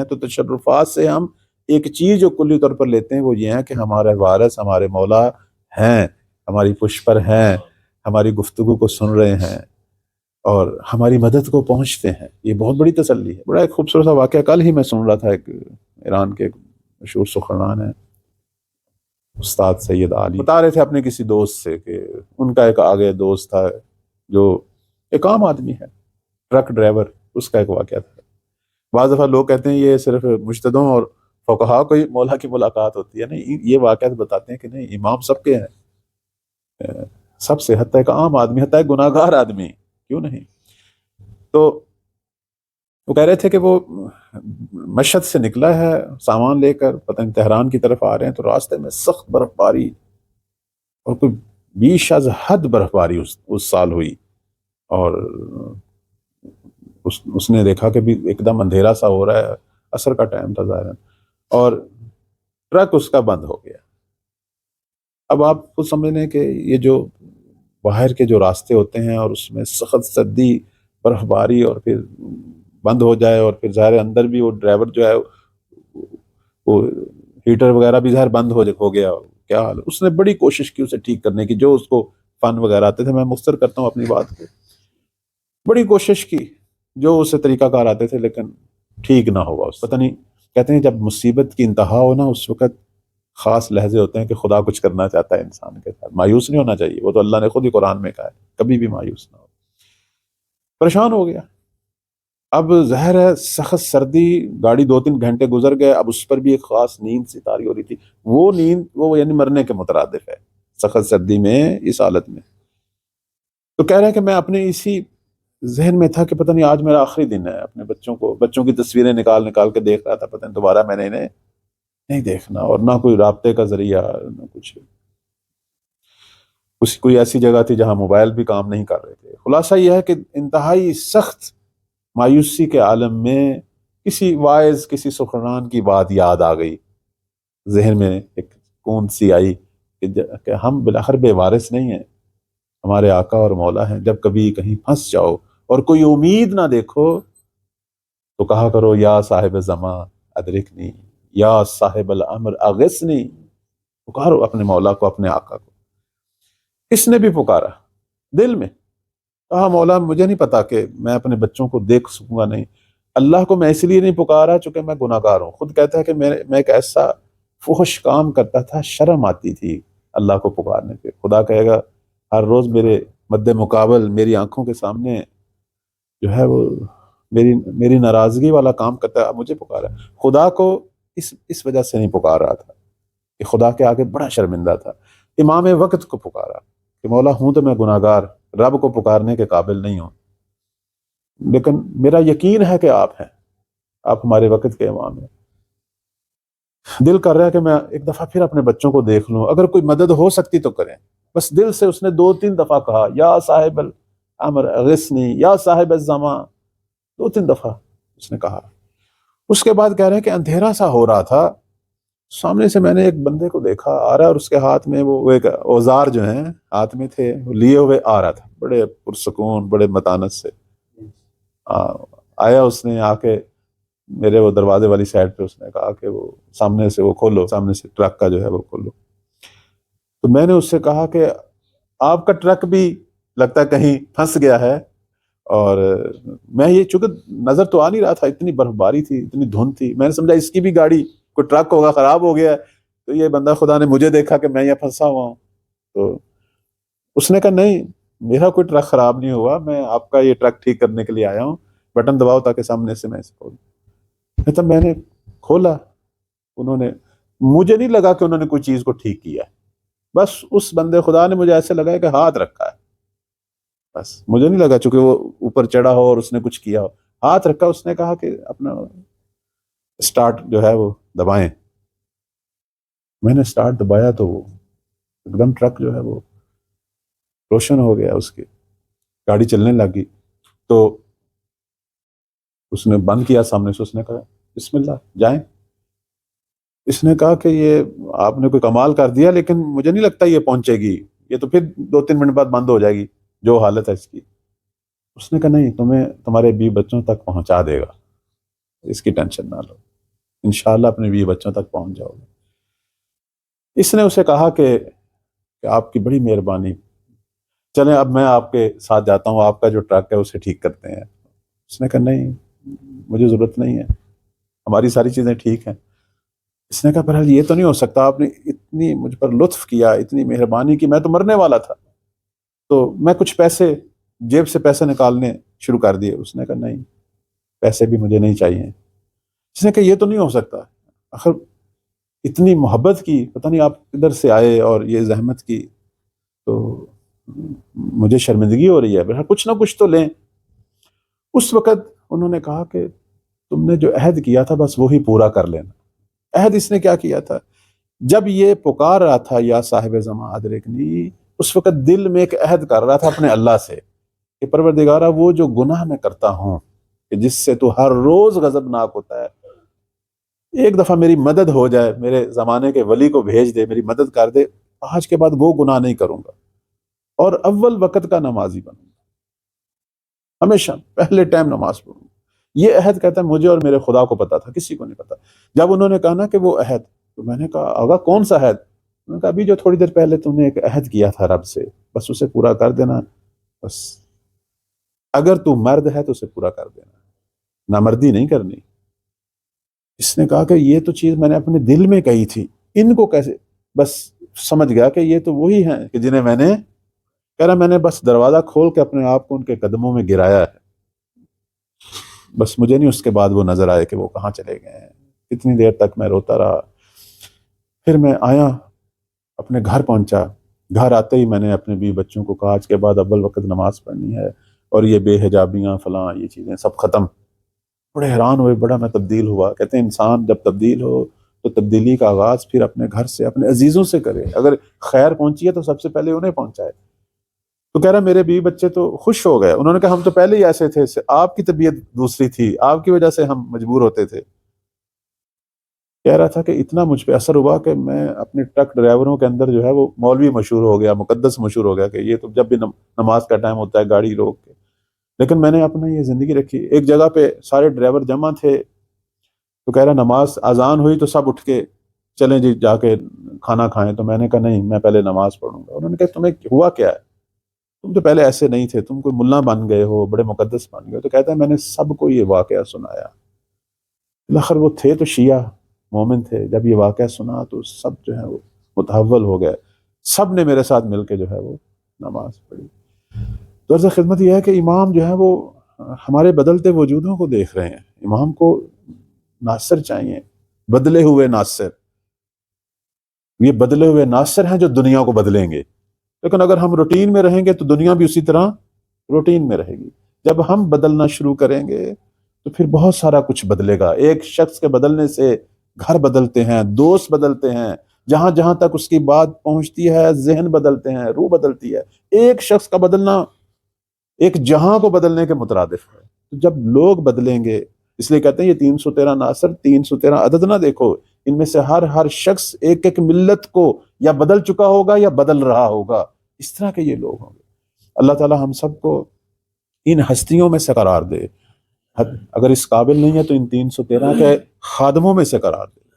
تو تشرفات سے ہم ایک چیز جو کلی طور پر لیتے ہیں وہ یہ ہے کہ ہمارے وارث ہمارے مولا ہیں، ہماری پشت پر ہیں، ہماری گفتگو کو سن رہے ہیں اور ہماری مدد کو پہنچتے ہیں. یہ بہت بڑی تسلی ہے. بڑا ایک خوبصورت سا واقعہ کل ہی میں سن رہا تھا. ایک ایران کے ایک مشہور سخنران ہیں استاد سید علی، بتا رہے تھے اپنے کسی دوست سے کہ ان کا ایک آگے دوست تھا جو ایک عام آدمی ہے، ٹرک ڈرائیور. اس کا ایک واقعہ تھا. بعض دفعہ لوگ کہتے ہیں یہ صرف مجتہدوں اور فقہاء کو ہی مولا کی ملاقات ہوتی ہے. نہیں، یہ واقعات بتاتے ہیں کہ نہیں، امام سب کے ہیں، سب سے، حتیٰ ایک عام آدمی، حتیٰ ایک گناہ گار آدمی کیوں نہیں. تو وہ کہہ رہے تھے کہ وہ مشہد سے نکلا ہے سامان لے کر، پتہ نہیں تہران کی طرف آ رہے ہیں، تو راستے میں سخت برف باری اور کوئی بیش از حد برف باری اس سال ہوئی. اور اس نے دیکھا کہ بھی ایک دم اندھیرا سا ہو رہا ہے، عصر کا ٹائم تھا ظاہراً، اور ٹرک اس کا بند ہو گیا. اب آپ خود سمجھ لیں کہ یہ جو باہر کے جو راستے ہوتے ہیں اور اس میں سخت سردی، برف باری، اور پھر بند ہو جائے، اور پھر ظاہر اندر بھی وہ ڈرائیور جو ہے وہ ہیٹر وغیرہ بھی ظاہر بند ہو گیا. کیا حال ہے. اس نے بڑی کوشش کی اسے ٹھیک کرنے کی، جو اس کو فن وغیرہ آتے تھے. میں مختصر کرتا ہوں اپنی بات کو. بڑی کوشش کی جو اسے طریقہ کار آتے تھے، لیکن ٹھیک نہ ہوا. اس پتہ نہیں، کہتے ہیں جب مصیبت کی انتہا ہو نا، اس وقت خاص لہجے ہوتے ہیں کہ خدا کچھ کرنا چاہتا ہے انسان کے ساتھ. مایوس نہیں ہونا چاہیے، وہ تو اللہ نے خود ہی قرآن میں کہا ہے کبھی بھی مایوس نہ ہو. پریشان ہو گیا. اب ظاہر ہے سخت سردی، گاڑی 2-3 گھنٹے گزر گئے. اب اس پر بھی ایک خاص نیند سی طاری ہو رہی تھی. وہ نیند وہ یعنی مرنے کے مترادف ہے سخت سردی میں، اس حالت میں. تو کہہ رہے ہیں کہ میں اپنے اسی ذہن میں تھا کہ پتہ نہیں آج میرا آخری دن ہے. اپنے بچوں کی تصویریں نکال کے دیکھ رہا تھا. پتہ نہیں دوبارہ میں نے انہیں نہیں دیکھنا، اور نہ کوئی رابطے کا ذریعہ، نہ کوئی ایسی جگہ تھی جہاں موبائل بھی کام نہیں کر رہے تھے. خلاصہ یہ ہے کہ انتہائی سخت مایوسی کے عالم میں کسی واعظ، کسی سخنران کی بات یاد آ گئی. ذہن میں ایک کوند سی آئی کہ ہم بالآخر بے وارث نہیں ہیں، ہمارے آقا اور مولا ہیں. جب کبھی کہیں پھنس جاؤ اور کوئی امید نہ دیکھو تو کہا کرو یا صاحب زمان ادرکنی، یا صاحب الامر اغثنی. پکارو اپنے مولا کو، اپنے آقا کو. اس نے بھی پکارا دل میں، کہا مولا مجھے نہیں پتا کہ میں اپنے بچوں کو دیکھ سکوں گا نہیں. اللہ کو میں اس لیے نہیں پکارا چونکہ میں گناہ گار ہوں. خود کہتا ہے کہ میں ایک ایسا فحش کام کرتا تھا، شرم آتی تھی اللہ کو پکارنے پہ. خدا کہے گا ہر روز میرے مد مقابل، میری آنکھوں کے سامنے جو ہے وہ میری ناراضگی والا کام کرتا ہے، مجھے پکارا. خدا کو اس وجہ سے نہیں پکار رہا تھا کہ خدا کے آگے بڑا شرمندہ تھا. امام وقت کو پکارا کہ مولا ہوں تو میں گناہ گار، رب کو پکارنے کے قابل نہیں ہوں، لیکن میرا یقین ہے کہ آپ ہیں، آپ ہمارے وقت کے امام ہیں. دل کر رہا ہے کہ میں ایک دفعہ پھر اپنے بچوں کو دیکھ لوں، اگر کوئی مدد ہو سکتی تو کریں. بس دل سے اس نے 2-3 دفعہ کہا یا صاحب الامر اغثنی، یا صاحب الزمان. 2-3 دفعہ اس نے کہا. اس کے بعد کہہ رہے ہیں کہ اندھیرا سا ہو رہا تھا. سامنے سے میں نے ایک بندے کو دیکھا آ رہا ہے، اور اس کے ہاتھ میں وہ ایک اوزار جو ہیں ہاتھ میں تھے، وہ لیے ہوئے آ رہا تھا بڑے پرسکون، بڑے متانت سے. آیا، اس نے آ کے میرے وہ دروازے والی سائڈ پہ اس نے کہا کہ وہ سامنے سے وہ کھولو، سامنے سے ٹرک کا جو ہے وہ کھولو. تو میں نے اس سے کہا کہ آپ کا ٹرک بھی لگتا ہے کہیں پھنس گیا ہے. اور میں یہ چونکہ نظر تو آ نہیں رہا تھا، اتنی برف باری تھی، اتنی دھند تھی، میں نے سمجھا اس کی بھی گاڑی، کوئی ٹرک ہوگا خراب ہو گیا ہے. تو یہ بندہ خدا نے مجھے دیکھا کہ میں یہاں پھنسا ہوا ہوں. تو اس نے کہا نہیں، میرا کوئی ٹرک خراب نہیں ہوا، میں آپ کا یہ ٹرک ٹھیک کرنے کے لیے آیا ہوں، بٹن دباؤ تاکہ سامنے سے میں اسے کھولوں. تو میں نے کھولا. انہوں نے، مجھے نہیں لگا کہ انہوں نے کوئی چیز کو ٹھیک کیا ہے، بس اس بندے خدا نے مجھے ایسے لگا کہ ہاتھ رکھا ہے. بس مجھے نہیں لگا چونکہ وہ اوپر چڑھا ہو اور اس نے کچھ کیا ہو. ہاتھ رکھا. اس نے کہا کہ اپنا سٹارٹ جو ہے وہ دبائیں. میں نے سٹارٹ دبایا تو وہ ایک دم ٹرک جو ہے وہ روشن ہو گیا، اس کی گاڑی چلنے لگی. تو اس نے بند کیا سامنے سے. اس نے کہا بسم اللہ جائیں. اس نے کہا کہ یہ آپ نے کوئی کمال کر دیا، لیکن مجھے نہیں لگتا یہ پہنچے گی، یہ تو پھر 2-3 منٹ بعد بند ہو جائے گی جو حالت ہے اس کی. اس نے کہا نہیں، تمہیں تمہارے 20 بچوں تک پہنچا دے گا، اس کی ٹینشن نہ لو. انشاءاللہ اپنے بیوی بچوں تک پہنچ جاؤ گے۔ اس نے اسے کہا کہ آپ کی بڑی مہربانی، چلیں اب میں آپ کے ساتھ جاتا ہوں، آپ کا جو ٹرک ہے اسے ٹھیک کرتے ہیں۔ اس نے کہا نہیں، مجھے ضرورت نہیں ہے، ہماری ساری چیزیں ٹھیک ہیں۔ اس نے کہا بہرحال یہ تو نہیں ہو سکتا، آپ نے اتنی مجھ پر لطف کیا، اتنی مہربانی کی، میں تو مرنے والا تھا، تو میں کچھ پیسے جیب سے پیسے نکالنے شروع کر دیے۔ اس نے کہا نہیں، پیسے بھی مجھے نہیں چاہیے۔ اس نے کہا یہ تو نہیں ہو سکتا، آخر اتنی محبت کی، پتہ نہیں آپ کدھر سے آئے اور یہ زحمت کی، تو مجھے شرمندگی ہو رہی ہے، بہرحال کچھ نہ کچھ تو لیں۔ اس وقت انہوں نے کہا کہ تم نے جو عہد کیا تھا بس وہی پورا کر لینا۔ عہد اس نے کیا کیا تھا؟ جب یہ پکار رہا تھا یا صاحب زماں ادرکنی، اس وقت دل میں ایک عہد کر رہا تھا اپنے اللہ سے کہ پروردگارا، وہ جو گناہ میں کرتا ہوں کہ جس سے تو ہر روز غضبناک ہوتا ہے، ایک دفعہ میری مدد ہو جائے، میرے زمانے کے ولی کو بھیج دے، میری مدد کر دے، آج کے بعد وہ گناہ نہیں کروں گا اور اول وقت کا نمازی بنوں گا، ہمیشہ پہلے ٹائم نماز پڑھوں گا۔ یہ عہد کہتا ہے مجھے اور میرے خدا کو پتا تھا، کسی کو نہیں پتا۔ جب انہوں نے کہا نا کہ وہ عہد، تو میں نے کہا آگا کون سا عہد؟ انہوں نے کہا ابھی جو تھوڑی دیر پہلے تم نے ایک عہد کیا تھا رب سے، بس اسے پورا کر دینا، بس اگر تو مرد ہے تو اسے پورا کر دینا، نامردی نہیں کرنی۔ اس نے کہا کہ یہ تو چیز میں نے اپنے دل میں کہی تھی، ان کو کیسے؟ بس سمجھ گیا کہ یہ تو وہی ہیں کہ جنہیں میں نے، کہہ رہا میں نے بس دروازہ کھول کے اپنے آپ کو ان کے قدموں میں گرایا ہے، بس مجھے نہیں اس کے بعد وہ نظر آئے کہ وہ کہاں چلے گئے ہیں۔ اتنی دیر تک میں روتا رہا، پھر میں آیا، اپنے گھر پہنچا۔ گھر آتے ہی میں نے اپنے بیوی بچوں کو کہا آج کے بعد اول وقت نماز پڑھنی ہے، اور یہ بے حجابیاں فلاں یہ چیزیں سب ختم۔ بڑے حیران ہوئے، بڑا میں تبدیل ہوا۔ کہتے ہیں انسان جب تبدیل ہو تو تبدیلی کا آغاز پھر اپنے گھر سے، اپنے عزیزوں سے کرے۔ اگر خیر پہنچی ہے تو سب سے پہلے انہیں پہنچائے۔ تو کہہ رہا میرے بیوی بچے تو خوش ہو گئے، انہوں نے کہا ہم تو پہلے ہی ایسے تھے، آپ کی طبیعت دوسری تھی، آپ کی وجہ سے ہم مجبور ہوتے تھے۔ کہہ رہا تھا کہ اتنا مجھ پہ اثر ہوا کہ میں اپنے ٹرک ڈرائیوروں کے اندر جو ہے وہ مولوی مشہور ہو گیا، مقدس مشہور ہو گیا، کہ یہ تو جب بھی نماز کا ٹائم ہوتا ہے گاڑی روک کے۔ لیکن میں نے اپنا یہ زندگی رکھی۔ ایک جگہ پہ سارے ڈرائیور جمع تھے، تو کہہ رہا نماز اذان ہوئی تو سب اٹھ کے چلیں جی جا کے کھانا کھائیں، تو میں نے کہا نہیں، میں پہلے نماز پڑھوں گا۔ انہوں نے کہا تمہیں ہوا کیا ہے؟ تم تو پہلے ایسے نہیں تھے، تم کوئی ملا بن گئے ہو، بڑے مقدس بن گئے۔ تو کہتا ہے میں نے سب کو یہ واقعہ سنایا۔ آخر وہ تھے تو شیعہ مومن تھے، جب یہ واقعہ سنا تو سب جو ہے وہ متحول ہو گئے، سب نے میرے ساتھ مل کے جو ہے وہ نماز پڑھی۔ تو عرض خدمت یہ ہے کہ امام جو ہے وہ ہمارے بدلتے وجودوں کو دیکھ رہے ہیں۔ امام کو ناصر چاہیے، بدلے ہوئے ناصر۔ یہ بدلے ہوئے ناصر ہیں جو دنیا کو بدلیں گے، لیکن اگر ہم روٹین میں رہیں گے تو دنیا بھی اسی طرح روٹین میں رہے گی۔ جب ہم بدلنا شروع کریں گے تو پھر بہت سارا کچھ بدلے گا۔ ایک شخص کے بدلنے سے گھر بدلتے ہیں، دوست بدلتے ہیں، جہاں جہاں تک اس کی بات پہنچتی ہے ذہن بدلتے ہیں، روح بدلتی ہے۔ ایک شخص کا بدلنا ایک جہاں کو بدلنے کے مترادف ہے۔ تو جب لوگ بدلیں گے، اس لیے کہتے ہیں یہ 313 ناصر، 313 عدد نہ دیکھو، ان میں سے ہر شخص ایک ایک ملت کو یا بدل چکا ہوگا یا بدل رہا ہوگا، اس طرح کے یہ لوگ ہوں گے۔ اللہ تعالی ہم سب کو ان ہستیوں میں سے قرار دے، اگر اس قابل نہیں ہے تو ان 313 کے خادموں میں سے قرار دے۔